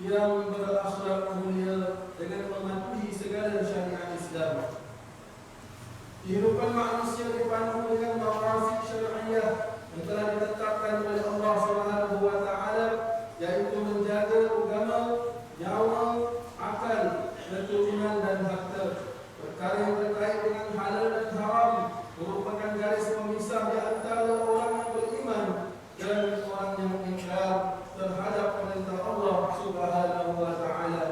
yang berakhlak mulia dengan mematuhi segala syariat Islam. Kehidupan manusia dipandu dengan maqasid syar'iyyah yang telah ditetapkan oleh Allah Subhanahu wa taala, yaitu menjaga agama, nyawa, akal, keturunan dan harta. Perkara yang terkait dengan halal dan haram merupakan garis pemisah di antara orang yang beriman dan orang yang ingkar terhadap perintah Allah Subhanahu wa taala.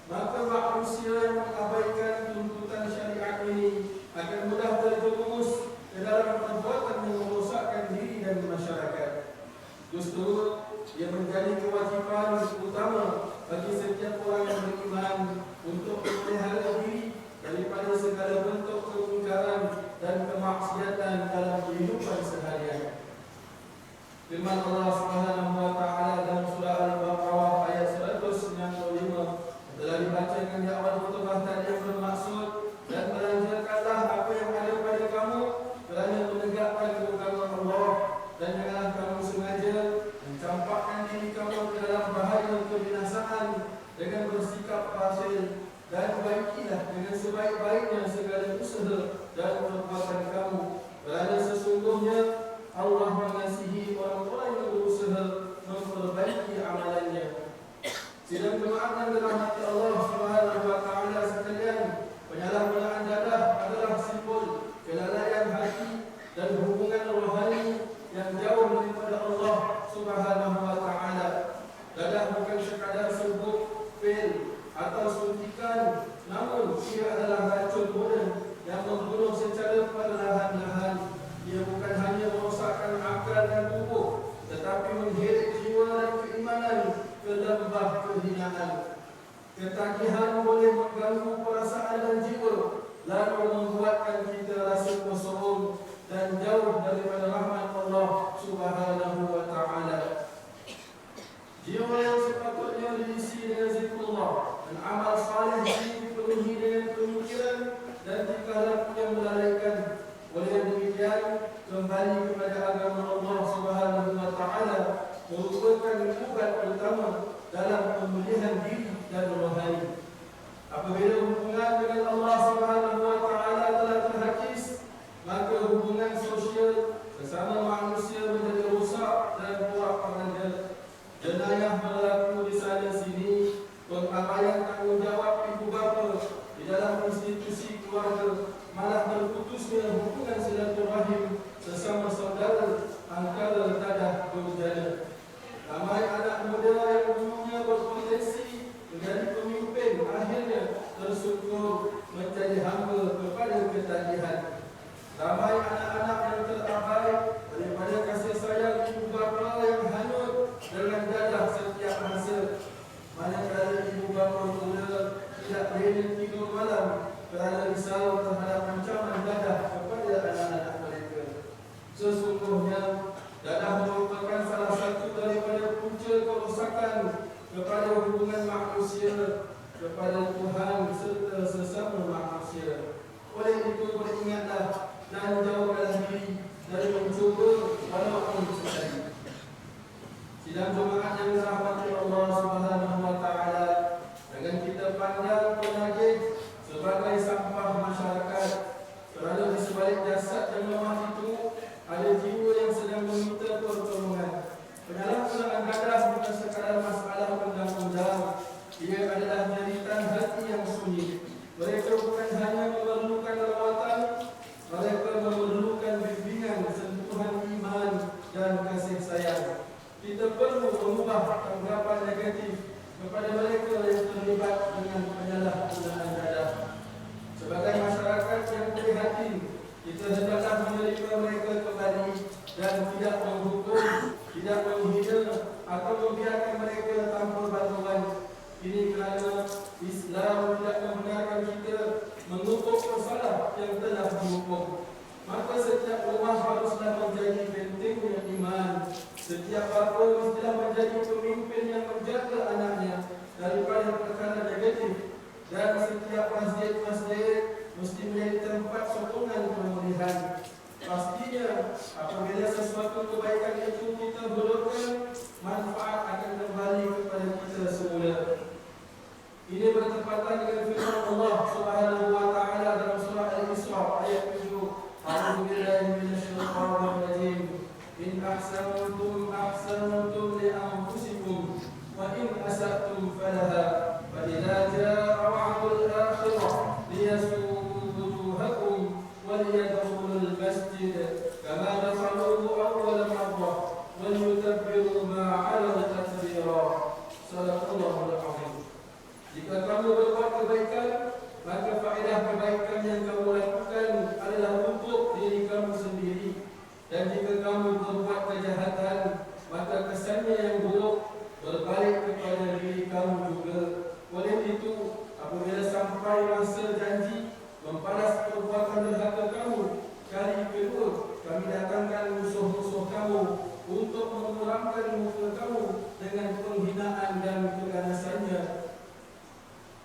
Maka manusia yang mengabaikan tuntutan syariat ini akan mudah terjerumus ke dalam perbuatan yang merosakkan diri dan masyarakat. Justru ia menjadi kewajipan utama bagi setiap orang yang beriman untuk memelihara diri daripada segala bentuk kemungkaran dan kemaksiatan dalam kehidupan seharian. Firman Allah Subhanahu wa taala dalam surah Al-Baqarah ayat 195 telah dibacakan di awal khutbah tadi yang bermaksud, dan belanjakanlah apa yang ada pada kamu kerana menegakkan agama Allah, dan janganlah kamu sengaja mencampakkan diri kamu ke dalam bahaya kebinasaan dengan bersikap fasil, dan baikilah dengan sebaik-baiknya segala usaha dan perbuatan kamu, kerana sesungguhnya Allah mengasihi orang-orang yang berusaha memperbaiki amalannya. Sidang jemaat yang dirahmati Allah Subhanahu wa taala sekalian, penyalahgunaan dadah adalah simbol kelalaian hati dan hubungan rohani yang jauh daripada Allah Subhanahu wa taala. Dadah bukan sekadar serbuk, pil atau suntikan, namun ia adalah racun moden yang membunuh secara perlahan-lahan. Ia bukan hanya merosakkan akal dan tubuh, tetapi mengheret jiwa dan keimanan ke lembah kehinaan. Ketagihan boleh mengganggu perasaan dan jiwa, lalu membuatkan kita rasa kosong dan jauh daripada rahmat Allah Subhanahu wa taala. Jiwa yang sepatutnya diisi dengan zikrullah dan amal saleh ini dipenuhi dengan pemikiran dan tingkah laku yang melalaikan. Oleh demikian, kembali kepada agama Allah Subhanahu wa taala merupakan ubat utama dalam pemulihan diri dan rohani. Apabila hubungan dengan Allah Subhanahu wa taala telah terhakis, maka hubungan sosial sesama manusia menjadi rusak dan porak-poranda. Jenayah berlaku di sana sini, pengabaian tanggungjawab ibu bapa di dalam institusi keluarga, malah berputusnya hubungan silaturahim sesama saudara antara dadah berjana. Ramai anak muda yang dulunya berpotensi menjadi pemimpin akhirnya tersungkur menjadi hamba kepada ketagihan. Ramai anak-anak yang terabai daripada kasih sayang ibu bapa yang hanyut dengan dadah setiap masa. Manakala ibu bapa muda tidak boleh tidur malam kerana risau terhadap ancaman dadah kepada anak-anak mereka. Sesungguhnya dadah merupakan salah satu daripada punca kerosakan kepada hubungan manusia kepada Tuhan serta sesama manusia. Oleh itu beringatlah dan jauhkanlah diri dari mencuba walaupun sekali. Sidang jemaat yang dirahmati Allah Subhanahu wa taala, jangan kita pandang penagih sebagai sampah masyarakat, kerana di sebalik jasad yang lemah itu ada jiwa yang sedang meminta pertolongan. Penyalahgunaan dadah bukan sekadar masalah undang-undang, ia adalah jeritan hati yang sunyi. Mereka bukan hanya memerlukan rawatan, mereka memerlukan bimbingan, sentuhan iman dan kasih sayang. Kita perlu mengubah tanggapan negatif kepada mereka yang terlibat dengan penyalahgunaan dadah. Sebagai masyarakat yang prihatin, kita hendaklah menerima mereka kembali dan tidak menghukum, tidak menghina atau membiarkan mereka tanpa bantuan. Ini kerana Islam tidak membenarkan kita mengutuk pesalah yang telah dihukum. Maka setiap rumah haruslah menjadi bentengnya iman. Setiap bapa mestilah menjadi pemimpin yang menjaga anaknya daripada perkara negatif. Dan setiap masjid-masjid mesti menjadi tempat sokongan pemulihan. Pastinya apabila sesuatu kebaikan itu kita hulurkan, manfaat akan kembali kepada kita semula. memuramkan muka kamu dengan penghinaan dan keganasannya,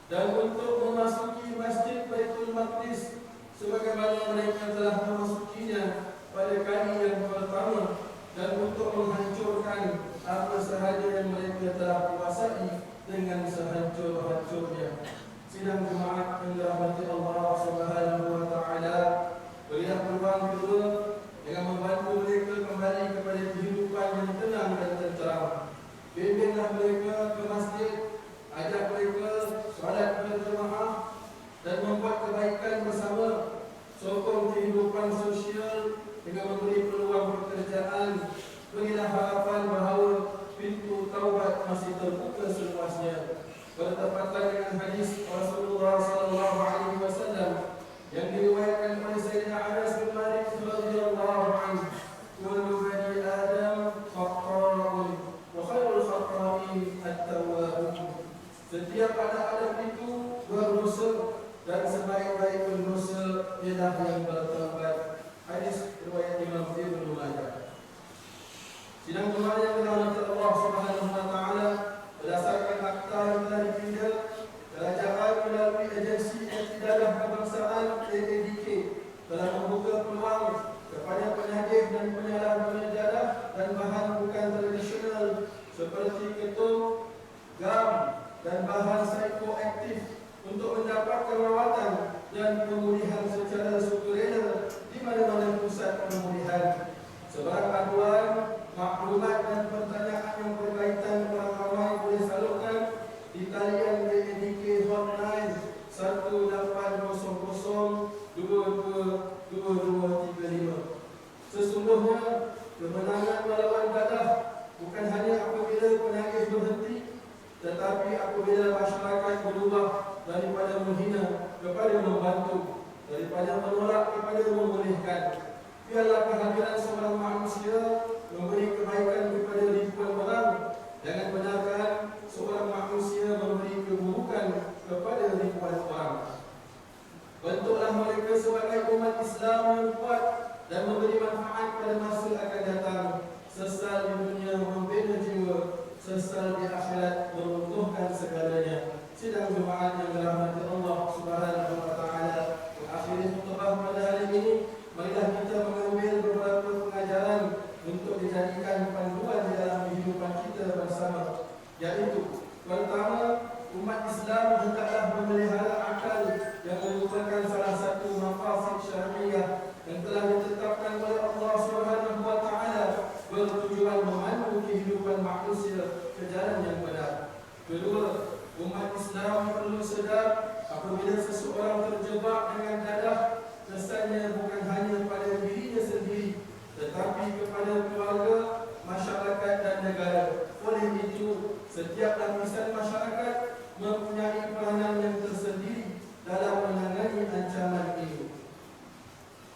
dan untuk memasuki masjid Baitul Maqdis sebagaimana mereka telah memasukinya pada kali yang pertama, dan untuk menghancurkan apa sahaja yang mereka telah kuasai dengan sehancur-hancurnya. Sidang jemaat yang dirahmati Allah Subhanahu wa taala, berilah peluang kedua dengan membantu mereka kembali kepada kehidupan yang tenang dan tenteram. Bimbinglah mereka ke masjid, ajak mereka solat berjemaah dan membuat kebaikan bersama, sokong kehidupan sosial dengan memberi peluang pekerjaan. Berilah harapan bahawa pintu taubat masih terbuka seluasnya. Bertepatan dengan hadis Rasulullah sallallahu alaihi wasallam yang diriwayatkan oleh Sayyidina Anas bin Malik radhiyallahu anhu, "Kullu bani Adam khata'un wa khairul khata'in at-tawwabun." Setiap anak Adam itu berdosa dan sebaik-baik pendosa ialah yang bertaubat. Hadis riwayat Imam Ibnu Majah. Sidang jemaah yang dirahmati Allah Subhanahu wa taala, berdasarkan akta yang telah dipindah kerajaan melalui agensi Iktidalah Kebangsaan AADK telah membuka peluang kepada penyakit dan penyalahguna dan bahan bukan tradisional seperti ketum, gam dan bahan psikoaktif untuk mendapatkan rawatan dan pemulihan secara sukarela di mana-mana pusat pemulihan. Sebarang aduan, maklumat dan pertanyaan yang berkaitan orang ramai boleh salurkan di talian AADK hotline 1800222235. Sesungguhnya kemenangan melawan dadah bukan hanya apabila penagih berhenti, tetapi apabila masyarakat berubah daripada menghina kepada membantu, daripada menolak kepada memulihkan. Biarlah kehadiran seorang manusia memberi kebaikan kepada ribuan orang. Jangan benarkan seorang manusia memberi keburukan kepada ribuan orang. Bentuklah mereka sebagai umat Islam yang kuat dan memberi manfaat pada masa akan datang. Sesal di dunia membina jiwa, sesal di akhirat meruntuhkan segalanya. Sidang jemaat yang dirahmati Allah Subhanahu wa taala, akhir khutbah pada hari ini, marilah kita mengambil beberapa pengajaran untuk dijadikan panduan di dalam kehidupan kita bersama. Yaitu, pertama, umat Islam hendaklah memelihara akal yang merupakan salah satu maqasid syar'iyyah yang telah ditetapkan oleh Allah Subhanahu wa taala bertujuan memandu kehidupan manusia ke jalan yang benar. Kedua, umat Islam perlu sedar apabila seseorang terjebak dengan dadah, kesannya bukan hanya pada dirinya sendiri, tetapi kepada keluarga, masyarakat dan negara. Oleh itu, setiap lapisan masyarakat mempunyai peranan yang tersendiri dalam menangani ancaman ini.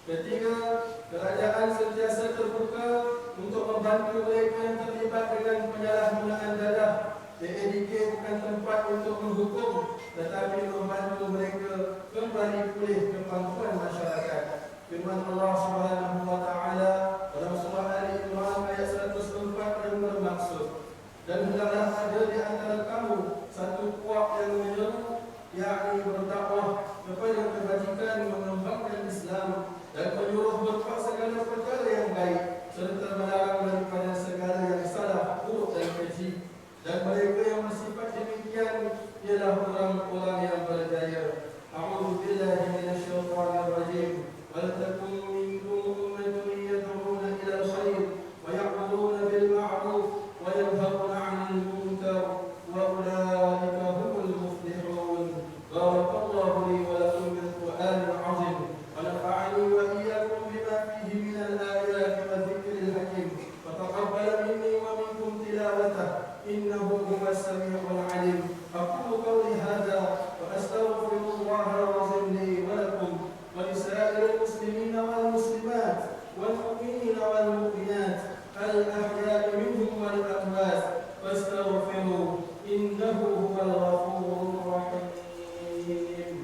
Ketiga, kerajaan sentiasa terbuka untuk membantu mereka yang terlibat dengan penyalahgunaan dadah. AADK bukan tempat untuk menghukum, tetapi membantu mereka kembali pulih kemampuan masyarakat. Firman Allah Subhanahu wa taala dalam surah Ali Imran ayat 104 yang bermaksud, "Dan hendaklah ada di antara kamu satu puak yang menyeru, yakni berdakwah kepada kebajikan, mengembangkan Islam dan menyuruh berbuat segala perkara yang baik, serta melarang daripada segala yang salah, buruk dan keji. Dan mereka yang bersifat demikian ialah orang-orang yang berjaya." A'udzu billahi minasyaitonir rajim. Wal takum minkum ummatun yad'una ila al-khair wa ya'muruna bil ma'ruf wa yanhauna 'anil munkar wa ulaika humul muflihun. Barakallahu li wa lakum bil Qur'anil 'azim wa nafa'ani wa iyyakum bima fihi min al-ayati wa dhikril hakim. Wa taqabbal minni wa minkum tilawatah innahu huwas sami'ul 'alim. Aqulu qawli hadha wa astaghfirullah al-'azim li wa lakum ولسائر المسلمين والمسلمات والمؤمنين والمؤمنات الأحياء منهم والأموات فاستغفروه إنه هو الغفور الرحيم.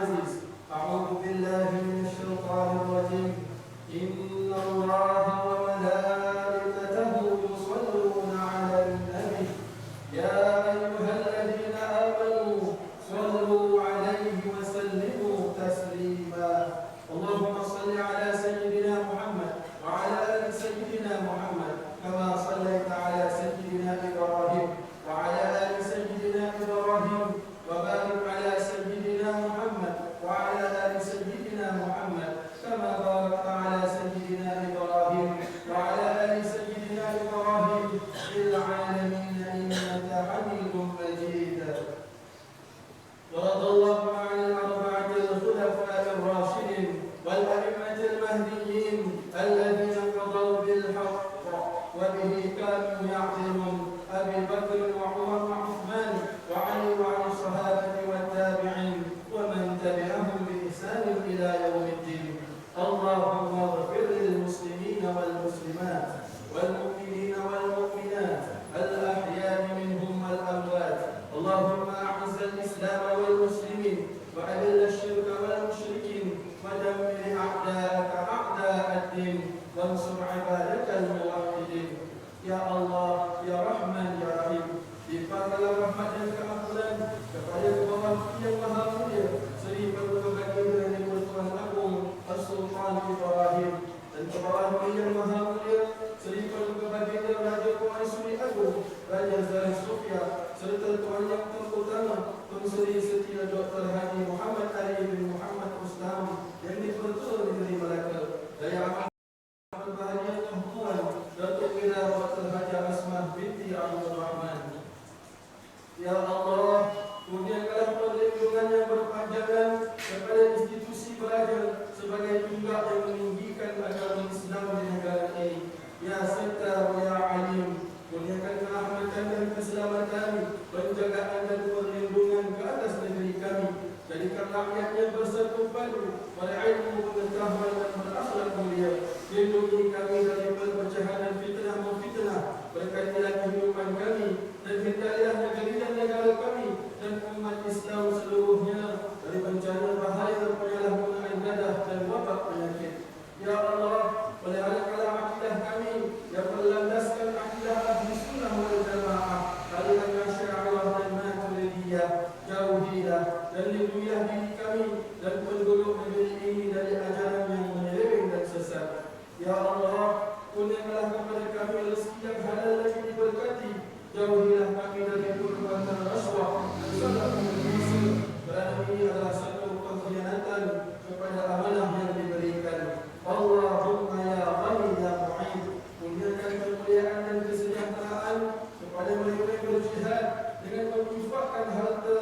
العزيز. أعوذ بالله من الشيطان الرجيم. إن الله وملائكته يصلون على النبي يا أيها الذين آمنوا صلوا عليه وسلموا تسليما. اللهم صل على سيدنا محمد وعلى آل سيدنا محمد كما صليت على سيدنا إبراهيم وعلى آل سيدنا إبراهيم وبارك على سيدنا محمد وعلى آل سيدنا محمد كما باركت على سيدنا إبراهيم وعلى آل سيدنا إبراهيم في العالمين إنك حميد مجيد. ورضى الله عن الأربعة الخلفاء الراشدين والأئمة المهديين الذين قضوا بالحق وبه كانوا يعدلون، أبي بكر وعمر وعثمان وعلي وعن الصحابة والتابعين ومن تبعهم بإحسان إلى يوم الدين. اللهم اغفر للمسلمين والمسلمات والمؤمنين والمؤمنات الأحياء منهم والأموات. اللهم أعز الإسلام والمسلمين وأذل الشرك والمشركين ودمر أعداءك أعداء الدين وانصر عبادك الموحدين. Ya Allah, Ya Rahman, Ya Rahim, limpahkanlah rahmat dan keampunan kepada Bapa yang Maha Mulia Seri Paduka Baginda Nabi Tuan Agung As-Sultan Ibrahim dan kepada yang Maha Mulia Seri Paduka Baginda Raja Permaisuri Agung Raja Zahid Sofia serta Tuan Yang Terutama Tun Seri Setia Dr. Haji Muhammad Ali bin Muhammad Rustam yang dipertua di Negeri Melaka. Dari amat berbahagia Tuan Datuk Bila Dr. Haji Asmah binti Abdul Rahman. Ya Allah, kurniakanlah perlindungan yang berpanjangan kepada institusi belajar sebagai tunggak yang meninggikan agama Islam di negara ini. Ya Sittar, Ya Alim, kurniakan keselamatan dan keselamatan, penjagaan dan perlindungan ke atas negeri kami. Jadikan rakyatnya bersatu padu pada ilmu, pengetahuan dan berakhlak mulia. Lindungi kami dari perpecahan dan fitnah-memfitnah. Berkatilah kehidupan kami dan hindarilah negeri dan negara kami dan umat Islam seluruhnya dari bencana bahaya penyalahgunaan dadah dan wabak penyakit. Ya Allah, peliharakanlah akidah kami yang berlandaskan akidah ahli sunnah wal jamaah, aliran Asy'ariyah dan Maturidiyah. Jauhilah dan lindungilah diri kami dan penduduk negeri ini dari ajaran yang menyeleweng dan sesat. Ya Allah, kurniakanlah kepada kami rezeki yang halal lagi diberkati. Jauhilah kami dari perbuatan rasuah dan salah menguasa, kerana ini adalah satu pengkhianatan kepada amanah yang diberikan. Allahumma ya Ghani ya Mu'id, kurniakan kemuliaan dan kesejahteraan kepada mereka yang berjihad dengan menginfakkan harta,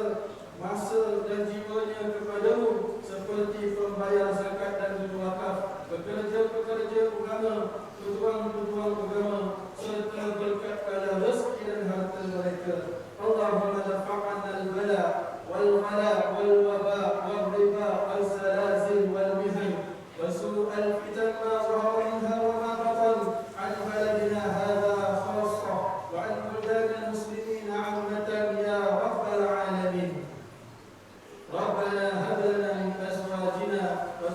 masa dan jiwanya kepadamu seperti pembayar zakat dan wakaf, pekerja-pekerja agama, pejuang-pejuang agama, serta berkatkanlah rezeki dan harta mereka. Allahumma dafa'anna al-bala wal-ghala wal-waba wal-riba wal-salazil wal-mihan wa su'al fitan ma zahara minha wa ma batan an baladina hadha khassah wa an buldan al-muslimin 'ammatan ya rabbal alamin. Rabbana hab lana min azwajina wa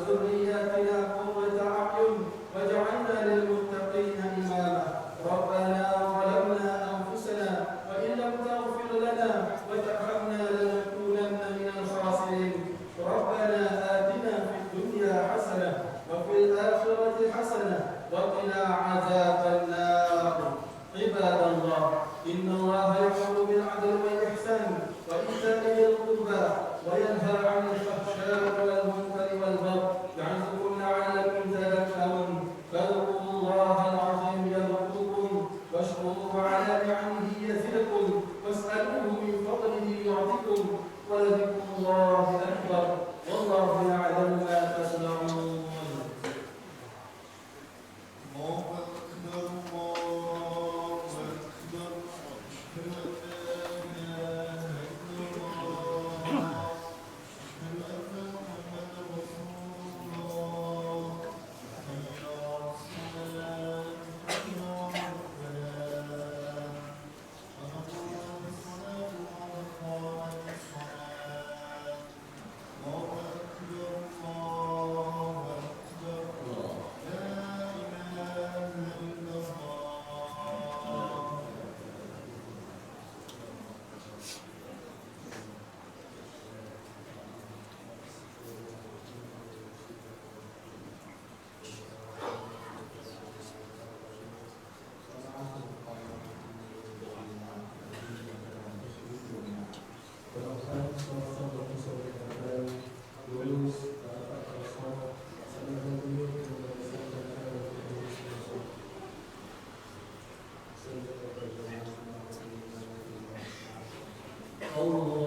Allah